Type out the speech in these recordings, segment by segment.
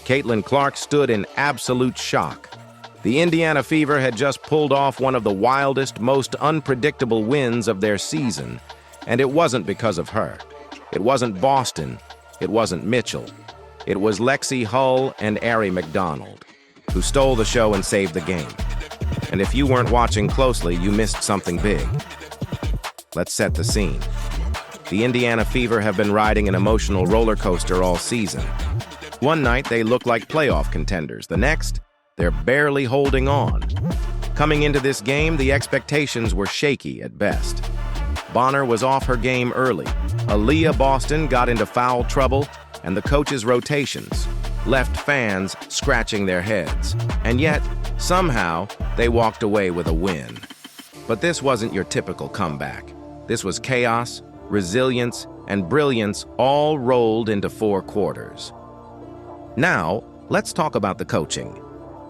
Caitlin Clark stood in absolute shock. The Indiana Fever had just pulled off one of the wildest, most unpredictable wins of their season, and it wasn't because of her. It wasn't Boston. It wasn't Mitchell. It was Lexie, Hull, and Ary McDonald, who stole the show and saved the game. And if you weren't watching closely, you missed something big. Let's set the scene. The Indiana Fever have been riding an emotional roller coaster all season. One night, they look like playoff contenders. The next, they're barely holding on. Coming into this game, the expectations were shaky at best. Bonner was off her game early. Aaliyah Boston got into foul trouble, and the coach's rotations left fans scratching their heads. And yet, somehow, they walked away with a win. But this wasn't your typical comeback. This was chaos, resilience, and brilliance all rolled into 4 quarters. Now, let's talk about the coaching.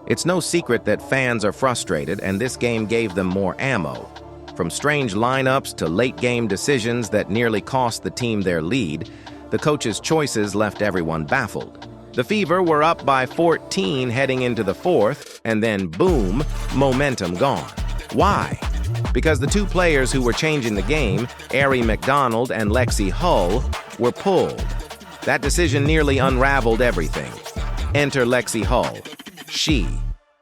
It's no secret that fans are frustrated, and this game gave them more ammo. From strange lineups to late-game decisions that nearly cost the team their lead, the coach's choices left everyone baffled. The Fever were up by 14 heading into the 4th, and then boom, momentum gone. Why? Because the 2 players who were changing the game, Ary McDonald and Lexie Hull, were pulled. That decision nearly unraveled everything. Enter Lexie Hull. She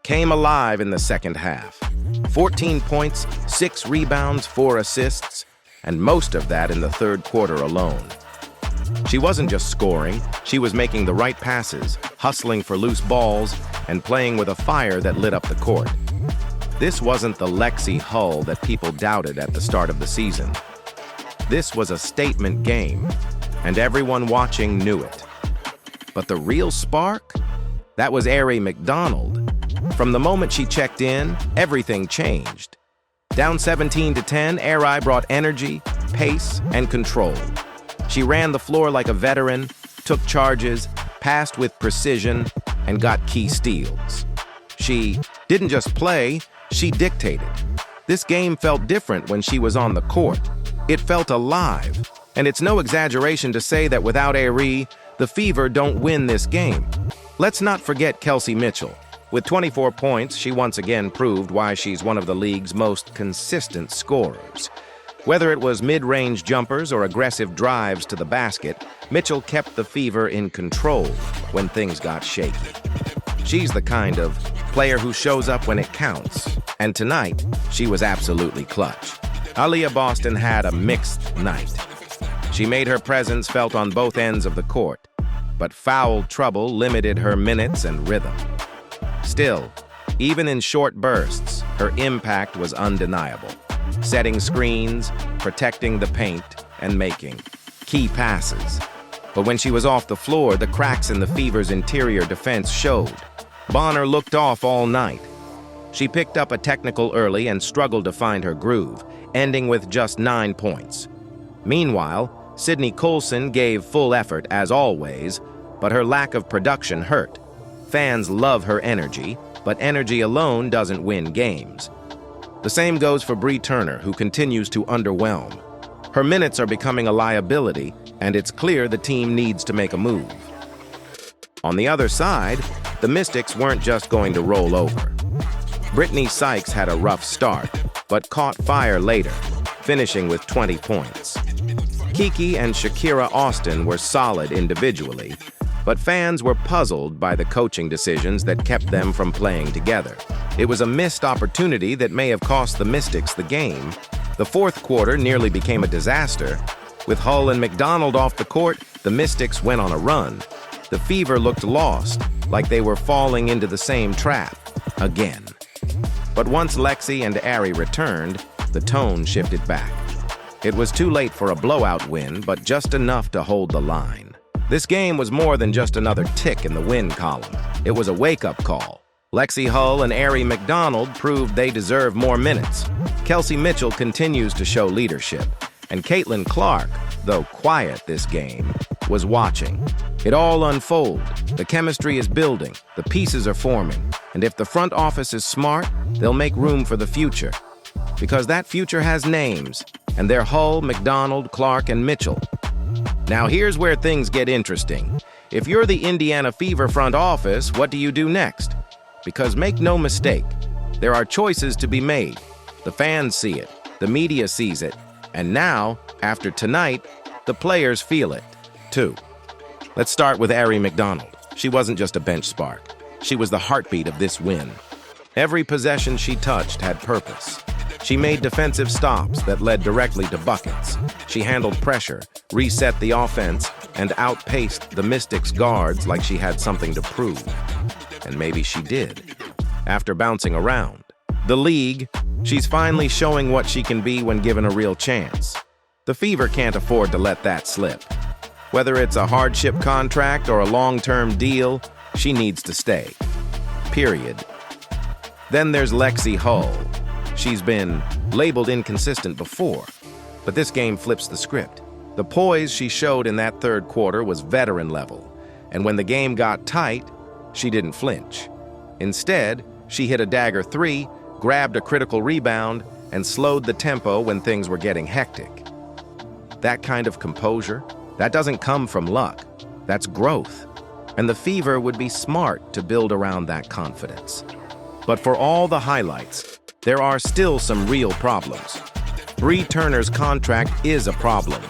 came alive in the second half. 14 points, 6 rebounds, 4 assists, and most of that in the 3rd quarter alone. She wasn't just scoring, she was making the right passes, hustling for loose balls, and playing with a fire that lit up the court. This wasn't the Lexie Hull that people doubted at the start of the season. This was a statement game, and everyone watching knew it. But the real spark? That was Ary McDonald. From the moment she checked in, everything changed. Down 17-10, Ary brought energy, pace, and control. She ran the floor like a veteran, took charges, passed with precision, and got key steals. She didn't just play, she dictated. This game felt different when she was on the court. It felt alive, and it's no exaggeration to say that without Ary, the Fever don't win this game. Let's not forget Kelsey Mitchell. With 24 points, she once again proved why she's one of the league's most consistent scorers. Whether it was mid-range jumpers or aggressive drives to the basket, Mitchell kept the Fever in control when things got shaky. She's the kind of player who shows up when it counts, and tonight, she was absolutely clutch. Aaliyah Boston had a mixed night. She made her presence felt on both ends of the court, but foul trouble limited her minutes and rhythm. Still, even in short bursts, her impact was undeniable. Setting screens, protecting the paint, and making key passes. But when she was off the floor, the cracks in the Fever's interior defense showed. Bonner looked off all night. She picked up a technical early and struggled to find her groove, ending with just 9 points. Meanwhile, Sydney Colson gave full effort as always, but her lack of production hurt. Fans love her energy, but energy alone doesn't win games. The same goes for Bree Turner, who continues to underwhelm. Her minutes are becoming a liability, and it's clear the team needs to make a move. On the other side, the Mystics weren't just going to roll over. Brittany Sykes had a rough start, but caught fire later, finishing with 20 points. Kiki and Shakira Austin were solid individually, but fans were puzzled by the coaching decisions that kept them from playing together. It was a missed opportunity that may have cost the Mystics the game. The 4th quarter nearly became a disaster. With Hull and McDonald off the court, the Mystics went on a run. The Fever looked lost, like they were falling into the same trap again. But once Lexie and Ary returned, the tone shifted back. It was too late for a blowout win, but just enough to hold the line. This game was more than just another tick in the win column. It was a wake-up call. Lexie Hull and Ary McDonald proved they deserve more minutes. Kelsey Mitchell continues to show leadership. And Caitlin Clark, though quiet this game, was watching. It all unfolds. The chemistry is building. The pieces are forming. And if the front office is smart, they'll make room for the future. Because that future has names, and they're Hull, McDonald, Clark, and Mitchell. Now here's where things get interesting. If you're the Indiana Fever front office, what do you do next? Because make no mistake, there are choices to be made. The fans see it, the media sees it, and now, after tonight, the players feel it, too. Let's start with Ary McDonald. She wasn't just a bench spark. She was the heartbeat of this win. Every possession she touched had purpose. She made defensive stops that led directly to buckets. She handled pressure, reset the offense, and outpaced the Mystics' guards like she had something to prove. And maybe she did. After bouncing around the league, she's finally showing what she can be when given a real chance. The Fever can't afford to let that slip. Whether it's a hardship contract or a long-term deal, she needs to stay. Period. Then there's Lexie Hull. She's been labeled inconsistent before, but this game flips the script. The poise she showed in that third quarter was veteran level, and when the game got tight, she didn't flinch. Instead, she hit a dagger three, grabbed a critical rebound, and slowed the tempo when things were getting hectic. That kind of composure, that doesn't come from luck. That's growth. And the Fever would be smart to build around that confidence. But for all the highlights, there are still some real problems. Bree Turner's contract is a problem.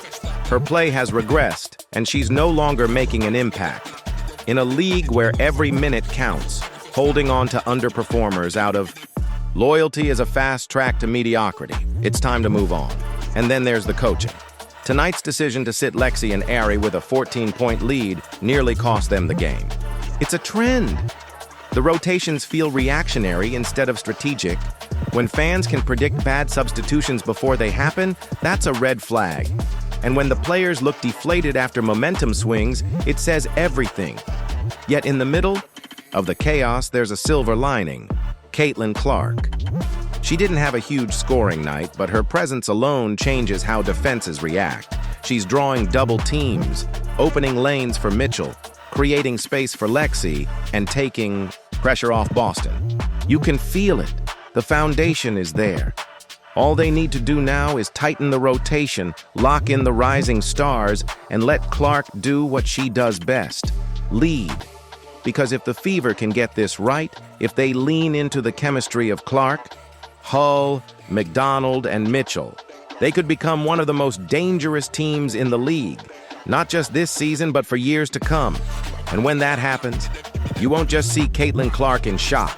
Her play has regressed, and she's no longer making an impact. In a league where every minute counts, holding on to underperformers out of loyalty is a fast track to mediocrity. It's time to move on. And then there's the coaching. Tonight's decision to sit Lexi and Ary with a 14-point lead nearly cost them the game. It's a trend. The rotations feel reactionary instead of strategic. When fans can predict bad substitutions before they happen, that's a red flag. And when the players look deflated after momentum swings, it says everything. Yet in the middle of the chaos, there's a silver lining: Caitlin Clark. She didn't have a huge scoring night, but her presence alone changes how defenses react. She's drawing double teams, opening lanes for Mitchell, creating space for Lexie, and taking pressure off Boston. You can feel it. The foundation is there. All they need to do now is tighten the rotation, lock in the rising stars, and let Clark do what she does best: lead. Because if the Fever can get this right, if they lean into the chemistry of Clark, Hull, McDonald, and Mitchell, they could become one of the most dangerous teams in the league, not just this season, but for years to come. And when that happens, you won't just see Caitlin Clark in shock.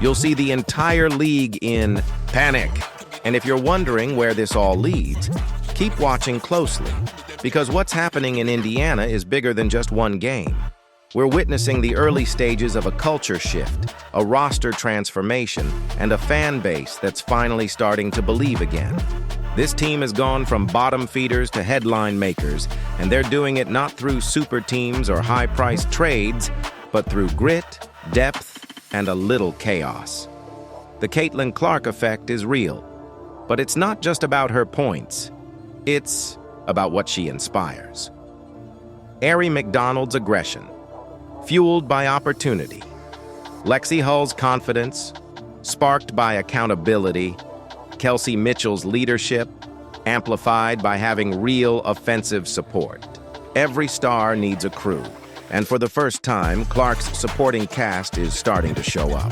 You'll see the entire league in panic. And if you're wondering where this all leads, keep watching closely, because what's happening in Indiana is bigger than just one game. We're witnessing the early stages of a culture shift, a roster transformation, and a fan base that's finally starting to believe again. This team has gone from bottom feeders to headline makers, and they're doing it not through super teams or high-priced trades, but through grit, depth, and a little chaos. The Caitlin Clark effect is real, but it's not just about her points. It's about what she inspires. Ary McDonald's aggression, fueled by opportunity. Lexie Hull's confidence, sparked by accountability. Kelsey Mitchell's leadership, amplified by having real offensive support. Every star needs a crew, and for the first time, Clark's supporting cast is starting to show up.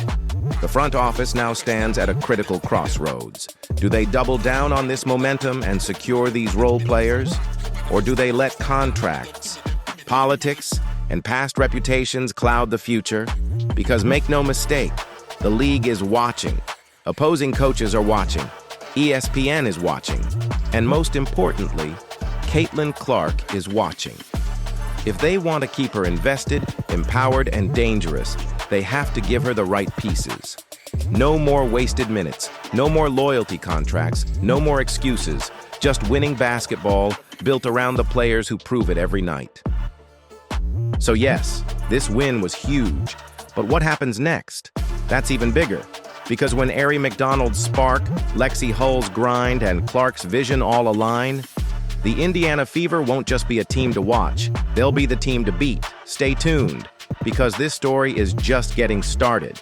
The front office now stands at a critical crossroads. Do they double down on this momentum and secure these role players? Or do they let contracts, politics, and past reputations cloud the future? Because make no mistake, the league is watching. Opposing coaches are watching. ESPN is watching. And most importantly, Caitlin Clark is watching. If they want to keep her invested, empowered, and dangerous, they have to give her the right pieces. No more wasted minutes, no more loyalty contracts, no more excuses, just winning basketball built around the players who prove it every night. So yes, this win was huge, but what happens next? That's even bigger. Because when Ary McDonald's spark, Lexie Hull's grind, and Clark's vision all align, the Indiana Fever won't just be a team to watch, they'll be the team to beat. Stay tuned, because this story is just getting started.